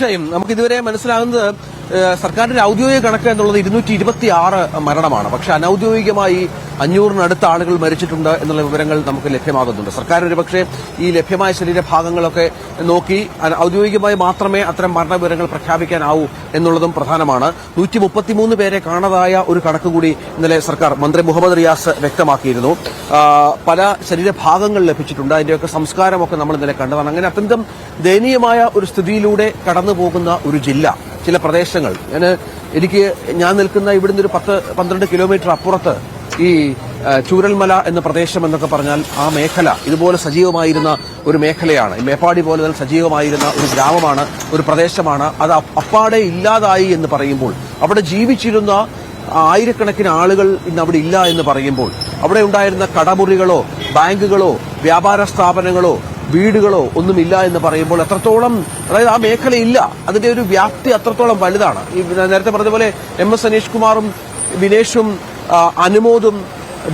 തീർച്ചയായും നമുക്ക് ഇതുവരെ മനസ്സിലാകുന്നത് സർക്കാരിന്റെ ഔദ്യോഗിക കണക്ക് എന്നുള്ളത് 226 മരണമാണ്. പക്ഷെ അനൌദ്യോഗികമായി 500-നടുത്ത ആളുകൾ മരിച്ചിട്ടുണ്ട് എന്നുള്ള വിവരങ്ങൾ നമുക്ക് ലഭ്യമാകുന്നുണ്ട്. സർക്കാർ ഒരുപക്ഷെ ഈ ലഭ്യമായ ശരീരഭാഗങ്ങളൊക്കെ നോക്കി ഔദ്യോഗികമായി മാത്രമേ അത്തരം മരണവിവരങ്ങൾ പ്രഖ്യാപിക്കാനാവൂ എന്നുള്ളതും പ്രധാനമാണ്. 133 പേരെ കാണാതായ ഒരു കണക്ക് കൂടി ഇന്നലെ സർക്കാർ മന്ത്രി മുഹമ്മദ് റിയാസ് വ്യക്തമാക്കിയിരുന്നു. പല ശരീരഭാഗങ്ങൾ ലഭിച്ചിട്ടുണ്ട്. അതിന്റെയൊക്കെ സംസ്കാരമൊക്കെ നമ്മൾ ഇന്നലെ കണ്ടതാണ്. അങ്ങനെ അത്യന്തം ദയനീയമായ ഒരു സ്ഥിതിയിലൂടെ കടന്നുപോകുന്ന ഒരു ജില്ല, ചില പ്രദേശങ്ങൾ. ഞാൻ നിൽക്കുന്ന ഇവിടുന്ന് ഒരു 10-12 കിലോമീറ്റർ അപ്പുറത്ത് ഈ ചൂരൽമല എന്ന പ്രദേശം എന്നൊക്കെ പറഞ്ഞാൽ ആ മേഖല ഇതുപോലെ സജീവമായിരുന്ന ഒരു മേഖലയാണ്. മേപ്പാടി പോലെ തന്നെ സജീവമായിരുന്ന ഒരു ഗ്രാമമാണ്, ഒരു പ്രദേശമാണ്. അത് അപ്പാടെ ഇല്ലാതായി എന്ന് പറയുമ്പോൾ, അവിടെ ജീവിച്ചിരുന്ന ആയിരക്കണക്കിന് ആളുകൾ ഇന്ന് അവിടെ ഇല്ല എന്ന് പറയുമ്പോൾ, അവിടെ ഉണ്ടായിരുന്ന കടമുറികളോ ബാങ്കുകളോ വ്യാപാര സ്ഥാപനങ്ങളോ വീടുകളോ ഒന്നുമില്ല എന്ന് പറയുമ്പോൾ എത്രത്തോളം, അതായത് ആ മേഖലയില്ല, അതിന്റെ ഒരു വ്യാപ്തി അത്രത്തോളം വലുതാണ്. ഈ നേരത്തെ പറഞ്ഞ പോലെ MS അനീഷ് കുമാറും വിനേഷും അനുമോദും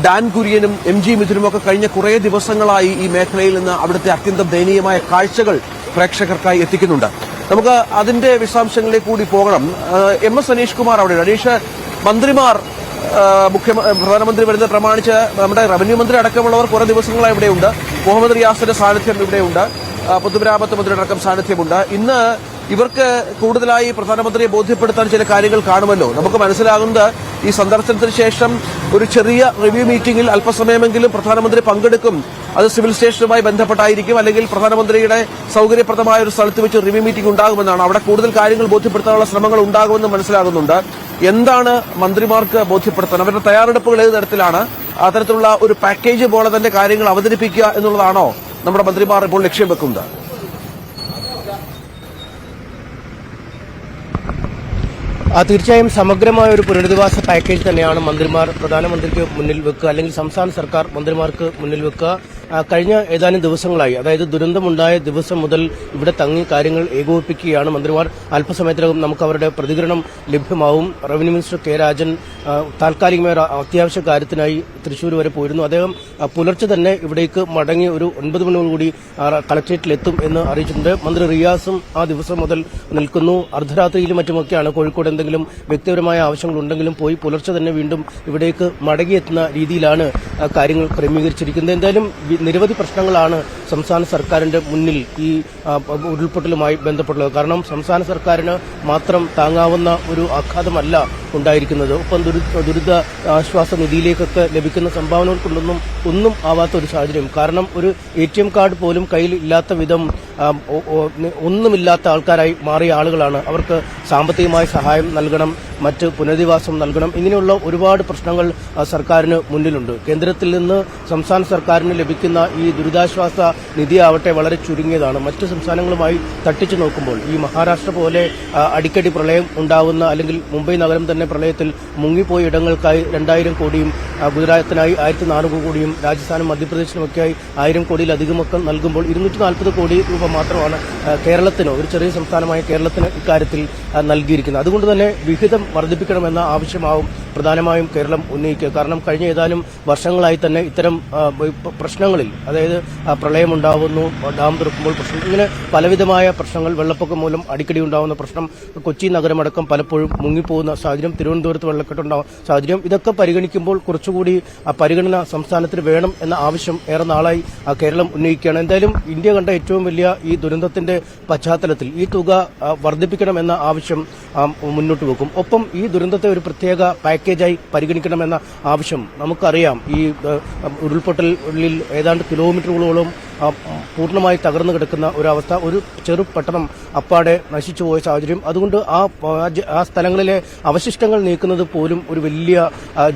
ഡാൻ കുര്യനും MG മിഥുനും ഒക്കെ കഴിഞ്ഞ കുറേ ദിവസങ്ങളായി ഈ മേഖലയിൽ നിന്ന് അവിടുത്തെ അത്യന്തം ദയനീയമായ കാഴ്ചകൾ പ്രേക്ഷകർക്കായി എത്തിക്കുന്നുണ്ട്. നമുക്ക് അതിന്റെ വിശദാംശങ്ങളിലേക്ക് കൂടി പോകണം. MS അനീഷ് കുമാർ അവിടെ, അനീഷ്, മന്ത്രിമാർ പ്രധാനമന്ത്രി വരുന്നത് പ്രമാണിച്ച് നമ്മുടെ റവന്യൂ മന്ത്രി അടക്കമുള്ളവർ കുറെ ദിവസങ്ങളായി ഇവിടെയുണ്ട്. മുഹമ്മദ് റിയാസിന്റെ സാന്നിധ്യം ഇവിടെയുണ്ട്. പൊതുമരാമത്ത് മന്ത്രിയുടെ അടക്കം സാന്നിധ്യമുണ്ട്. ഇന്ന് ഇവർക്ക് കൂടുതലായി പ്രധാനമന്ത്രിയെ ബോധ്യപ്പെടുത്താൻ ചില കാര്യങ്ങൾ കാണുമല്ലോ. നമുക്ക് മനസ്സിലാകുന്നത് ഈ സന്ദർശനത്തിന് ശേഷം ഒരു ചെറിയ റിവ്യൂ മീറ്റിംഗിൽ അല്പസമയമെങ്കിലും പ്രധാനമന്ത്രി പങ്കെടുക്കും. അത് സിവിൽ സ്റ്റേഷനുമായി ബന്ധപ്പെട്ടായിരിക്കും, അല്ലെങ്കിൽ പ്രധാനമന്ത്രിയുടെ സൌകര്യപ്രദമായ ഒരു സ്ഥലത്ത് വെച്ച് റിവ്യൂ മീറ്റിംഗ് ഉണ്ടാകുമെന്നാണ്. അവിടെ കൂടുതൽ കാര്യങ്ങൾ ബോധ്യപ്പെടുത്താനുള്ള ശ്രമങ്ങൾ ഉണ്ടാകുമെന്ന് മനസ്സിലാകുന്നുണ്ട്. എന്താണ് മന്ത്രിമാർക്ക് ബോധ്യപ്പെടുത്താൻ അവരുടെ തയ്യാറെടുപ്പുകൾ ഏത് തരത്തിലാണ്? അത്തരത്തിലുള്ള ഒരു പാക്കേജ് പോലെ തന്നെ കാര്യങ്ങൾ അവതരിപ്പിക്കുക എന്നുള്ളതാണോ നമ്മുടെ മന്ത്രിമാർ ഇപ്പോൾ ലക്ഷ്യം വെക്കുന്നത്? തീർച്ചയായും സമഗ്രമായ ഒരു പുനരധിവാസ പാക്കേജ് തന്നെയാണ് മന്ത്രിമാർ പ്രധാനമന്ത്രിക്ക് മുന്നിൽ വെക്കുക, അല്ലെങ്കിൽ സംസ്ഥാന സർക്കാർ മന്ത്രിമാർക്ക് മുന്നിൽ വെക്കുക. കഴിഞ്ഞ ഏതാനും ദിവസങ്ങളായി, അതായത് ദുരന്തമുണ്ടായ ദിവസം മുതൽ ഇവിടെ തങ്ങി കാര്യങ്ങൾ ഏകോപിപ്പിക്കുകയാണ് മന്ത്രിമാർ. അല്പസമയത്തിനകം നമുക്ക് അവരുടെ പ്രതികരണം ലഭ്യമാവും. റവന്യൂ മിനിസ്റ്റർ കെ രാജൻ താൽക്കാലികമായ അത്യാവശ്യ കാര്യത്തിനായി തൃശൂർ വരെ പോയിരുന്നു. അദ്ദേഹം പുലർച്ചെ തന്നെ ഇവിടേക്ക് മടങ്ങി ഒരു 9 മണിയോടുകൂടി കളക്ടറേറ്റിലെത്തും എന്ന് അറിയിച്ചിട്ടുണ്ട്. മന്ത്രി റിയാസും ആ ദിവസം മുതൽ നിൽക്കുന്നു. അർദ്ധരാത്രിയിലും മറ്റുമൊക്കെയാണ് കോഴിക്കോട് എന്തെങ്കിലും വ്യക്തിപരമായ ആവശ്യങ്ങളുണ്ടെങ്കിലും പോയി പുലർച്ചെ തന്നെ വീണ്ടും ഇവിടേക്ക് മടങ്ങിയെത്തുന്ന രീതിയിലാണ് കാര്യങ്ങൾ ക്രമീകരിച്ചിരിക്കുന്നത്. എന്തായാലും നിരവധി പ്രശ്നങ്ങളാണ് സംസ്ഥാന സർക്കാരിന്റെ മുന്നിൽ ഈ ഉരുൾപൊട്ടലുമായി ബന്ധപ്പെട്ടുള്ളത്. കാരണം സംസ്ഥാന സർക്കാരിന് മാത്രം താങ്ങാവുന്ന ഒരു ആഘാതമല്ല ഉണ്ടായിരിക്കുന്നത്. ഒപ്പം ദുരിത ആശ്വാസ നിധിയിലേക്കൊക്കെ ലഭിക്കുന്ന സംഭാവനകൾ കൊണ്ടൊന്നും ഒന്നും ആവാത്ത ഒരു സാഹചര്യം. കാരണം ഒരു ATM കാർഡ് പോലും കയ്യിൽ ഇല്ലാത്ത വിധം ഒന്നുമില്ലാത്ത ആൾക്കാരായി മാറിയ ആളുകളാണ്. അവർക്ക് സാമ്പത്തികമായ സഹായം നൽകണം, മറ്റ് പുനരധിവാസം നൽകണം. ഇങ്ങനെയുള്ള ഒരുപാട് പ്രശ്നങ്ങൾ സർക്കാരിന് മുന്നിലുണ്ട്. കേന്ദ്രത്തിൽ നിന്ന് സംസ്ഥാന സർക്കാരിന് ലഭിക്കുന്ന ഈ ദുരിതാശ്വാസ നിധിയാവട്ടെ വളരെ ചുരുങ്ങിയതാണ്. മറ്റ് സംസ്ഥാനങ്ങളുമായി തട്ടിച്ചു നോക്കുമ്പോൾ ഈ മഹാരാഷ്ട്ര പോലെ അടിക്കടി പ്രളയം ഉണ്ടാവുന്ന, അല്ലെങ്കിൽ മുംബൈ നഗരം തന്നെ പ്രളയത്തിൽ മുങ്ങിപ്പോയ ഇടങ്ങൾക്കായി 2000 കോടിയും ഗുജറാത്തിനായി 1400 കോടിയും രാജസ്ഥാനും മധ്യപ്രദേശിനുമൊക്കെയായി 1000 കോടിയിലധികമൊക്കെ നൽകുമ്പോൾ 240 കോടി രൂപ മാത്രമാണ് കേരളത്തിന്, ഒരു ചെറിയ സംസ്ഥാനമായ കേരളത്തിന് ഇക്കാര്യത്തിൽ നൽകിയിരിക്കുന്നത്. അതുകൊണ്ട് തന്നെ വിഹിതം വർദ്ധിപ്പിക്കണമെന്ന ആവശ്യമാവും പ്രധാനമായും കേരളം ഉന്നയിക്കുക. കാരണം കഴിഞ്ഞ ഏതാനും വർഷങ്ങളായി തന്നെ ഇത്തരം പ്രശ്നങ്ങളിൽ, അതായത് പ്രളയമുണ്ടാവുന്നു, ഡാം തുറക്കുമ്പോൾ പ്രശ്നം, ഇങ്ങനെ പലവിധമായ പ്രശ്നങ്ങൾ, വെള്ളപ്പൊക്കം മൂലം അടിക്കടി ഉണ്ടാവുന്ന പ്രശ്നം, കൊച്ചി നഗരമടക്കം പലപ്പോഴും മുങ്ങിപ്പോകുന്ന സാഹചര്യം, തിരുവനന്തപുരത്ത് വെള്ളക്കെട്ടുണ്ടാവുന്ന സാഹചര്യം, ഇതൊക്കെ പരിഗണിക്കുമ്പോൾ കുറച്ചുകൂടി പരിഗണന സംസ്ഥാനത്തിന് വേണം എന്ന ആവശ്യം ഏറെ നാളായി കേരളം ഉന്നയിക്കുകയാണ്. എന്തായാലും ഇന്ത്യ കണ്ട ഏറ്റവും വലിയ ഈ ദുരന്തത്തിന്റെ പശ്ചാത്തലത്തിൽ ഈ തുക വർദ്ധിപ്പിക്കണമെന്ന ആവശ്യം മുന്നോട്ട് വെക്കും. ഒപ്പം ഈ ദുരന്തത്തെ ഒരു പ്രത്യേക പാക്കേജായി പരിഗണിക്കണമെന്ന ആവശ്യം നമുക്കറിയാം. ഈ ഉരുൾപൊട്ടലിൽ ഏതാണ്ട് കിലോമീറ്ററുകളോളം പൂർണ്ണമായി തകർന്നു കിടക്കുന്ന ഒരവസ്ഥ, ഒരു ചെറു പട്ടണം അപ്പാടെ നശിച്ചുപോയ സാഹചര്യം. അതുകൊണ്ട് ആ സ്ഥലങ്ങളിലെ അവശിഷ്ടങ്ങൾ നീക്കുന്നത് പോലും ഒരു വലിയ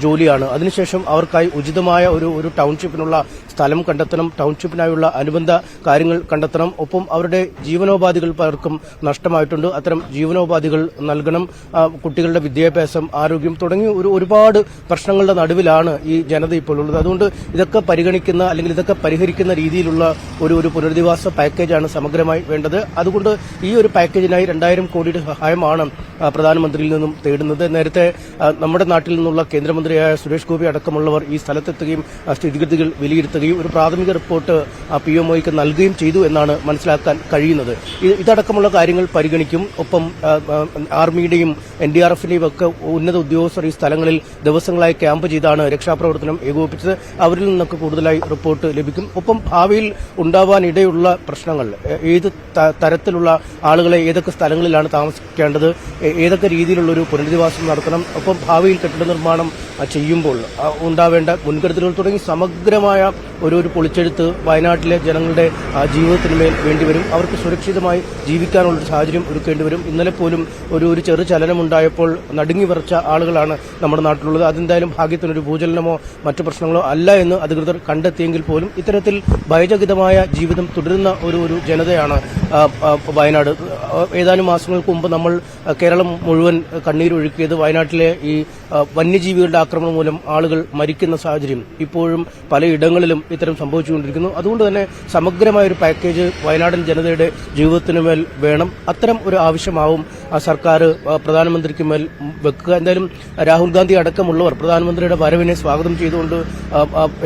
ജോലിയാണ്. അതിനുശേഷം അവർക്കായി ഉചിതമായ ഒരു ടൗൺഷിപ്പിനുള്ള സ്ഥലം കണ്ടെത്തണം, ടൗൺഷിപ്പിനായുള്ള അനുബന്ധ കാര്യങ്ങൾ കണ്ടെത്തണം. ഒപ്പം അവരുടെ ജീവനോപാധികൾ പലർക്കും നഷ്ടമായിട്ടുണ്ട്. അത്തരം ജീവനോപാധികൾ നൽകണം. കുട്ടികളുടെ വിദ്യാഭ്യാസം, ആരോഗ്യം തുടങ്ങി ഒരുപാട് പ്രശ്നങ്ങളുടെ നടുവിലാണ് ഈ ജനത ഇപ്പോൾ ഉള്ളത്. അതുകൊണ്ട് ഇതൊക്കെ പരിഗണിക്കുന്ന, അല്ലെങ്കിൽ ഇതൊക്കെ പരിഹരിക്കുന്ന രീതിയിലുള്ള ഒരു പുനരധിവാസ പാക്കേജാണ് സമഗ്രമായി വേണ്ടത്. അതുകൊണ്ട് ഈ ഒരു പാക്കേജിനായി 2000 കോടിയുടെ സഹായമാണ് പ്രധാനമന്ത്രിയിൽ നിന്നും തേടുന്നത്. നേരത്തെ നമ്മുടെ നാട്ടിൽ നിന്നുള്ള കേന്ദ്രമന്ത്രിയായ സുരേഷ് ഗോപി അടക്കമുള്ളവർ ഈ സ്ഥലത്തെത്തുകയും സ്ഥിതിഗതികൾ വിലയിരുത്തുകയും ഒരു പ്രാഥമിക റിപ്പോർട്ട് PMOയ്ക്ക് നൽകുകയും ചെയ്തു എന്നാണ് മനസ്സിലാക്കാൻ കഴിയുന്നത്. ഇതടക്കമുള്ള കാര്യങ്ങൾ പരിഗണിക്കും. ഒപ്പം ആർമിയുടെയും NDRFന്റെയും ഒക്കെ ഉന്നത ഉദ്യോഗസ്ഥർ ഈ സ്ഥലങ്ങളിൽ ദിവസങ്ങളായി ക്യാമ്പ് ചെയ്താണ് രക്ഷാപ്രവർത്തനം ഏകോപിപ്പിച്ചത്. അവരിൽ നിന്നൊക്കെ കൂടുതലായി റിപ്പോർട്ട് ലഭിക്കും. ഒപ്പം ഭാവിയിൽ ഉണ്ടാവാനിടയുള്ള പ്രശ്നങ്ങൾ, ഏത് തരത്തിലുള്ള ആളുകളെ ഏതൊക്കെ സ്ഥലങ്ങളിലാണ് താമസിക്കേണ്ടത്, ഏതൊക്കെ രീതിയിലുള്ള ഒരു പുനരധിവാസം നടത്തണം, ഒപ്പം ഭാവിയിൽ കെട്ടിട നിർമ്മാണം ചെയ്യുമ്പോൾ ഉണ്ടാവേണ്ട മുൻകരുതലുകൾ തുടങ്ങി സമഗ്രമായ ഒരു പൊളിച്ചെഴുത്ത് വയനാട്ടിലെ ജനങ്ങളുടെ ജീവിതത്തിന്മേൽ വേണ്ടിവരും. അവർക്ക് സുരക്ഷിതമായി ജീവിക്കാനുള്ള സാഹചര്യം ഒരുക്കേണ്ടിവരും. ഇന്നലെ പോലും ഒരു ചെറു ചലനമുണ്ടായപ്പോൾ നടുങ്ങി വിറച്ച ആളുകളാണ് നമ്മുടെ നാട്ടിലുള്ളത്. അതെന്തായാലും ഭാഗ്യത്തിനൊരു ഭൂചലനമോ മറ്റു പ്രശ്നങ്ങളോ അല്ല എന്ന് അധികൃതർ കണ്ടെത്തിയെങ്കിൽ പോലും ഇത്തരത്തിൽ ഭയചകിതമായ ജീവിതം തുടരുന്ന ഒരു ജനതയാണ് വയനാട്. ഏതാനും മാസങ്ങൾക്ക് മുമ്പ് നമ്മൾ കേരളം മുഴുവൻ കണ്ണീരൊഴുക്കിയത് വയനാട്ടിലെ ഈ വന്യജീവികളുടെ ആക്രമണം മൂലം ആളുകൾ മരിക്കുന്ന സാഹചര്യം ഇപ്പോഴും പലയിടങ്ങളിലും ഇത്തരം സംഭവിച്ചുകൊണ്ടിരിക്കുന്നു. അതുകൊണ്ട് തന്നെ സമഗ്രമായ ഒരു പാക്കേജ് വയനാടൻ ജനതയുടെ ജീവിതത്തിനുമേൽ വേണം. അത്തരം ഒരു ആവശ്യമാവും സർക്കാർ പ്രധാനമന്ത്രിക്ക് മേൽ വെക്കുക. എന്തായാലും രാഹുൽ ഗാന്ധി അടക്കമുള്ളവർ പ്രധാനമന്ത്രിയുടെ വരവിനെ സ്വാഗതം ചെയ്തുകൊണ്ട്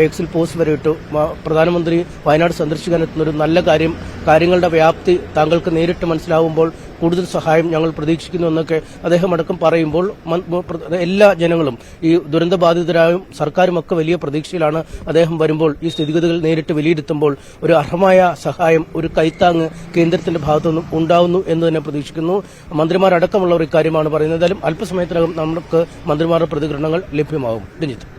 എക്സിൽ പോസ്റ്റ് വരെ ഇട്ടു. പ്രധാനമന്ത്രി വയനാട് സന്ദർശിക്കാനെത്തുന്ന ഒരു നല്ല കാര്യങ്ങളുടെ വ്യാപ്തി താങ്കൾക്ക് നേരിട്ട് മനസ്സിലാവുമ്പോൾ കൂടുതൽ സഹായം ഞങ്ങൾ പ്രതീക്ഷിക്കുന്നു എന്നൊക്കെ അദ്ദേഹം അടക്കം പറയുമ്പോൾ എല്ലാ ജനങ്ങളും ഈ ദുരന്തബാധിതരായും സർക്കാരും ഒക്കെ വലിയ പ്രതീക്ഷയിലാണ്. അദ്ദേഹം വരുമ്പോൾ ഈ സ്ഥിതിഗതികൾ നേരിട്ട് വിലയിരുത്തുമ്പോൾ ഒരു അർഹമായ സഹായം, ഒരു കൈത്താങ്ങ് കേന്ദ്രത്തിന്റെ ഭാഗത്തുനിന്നും ഉണ്ടാവുന്നു എന്ന് തന്നെ പ്രതീക്ഷിക്കുന്നു. മന്ത്രിമാരടക്കമുള്ളവർ ഇക്കാര്യമാണ് പറയുന്നത്. എന്തായാലും അല്പസമയത്തിനകം നമുക്ക് മന്ത്രിമാരുടെ പ്രതികരണങ്ങൾ ലഭ്യമാകും. രഞ്ജിത്ത്.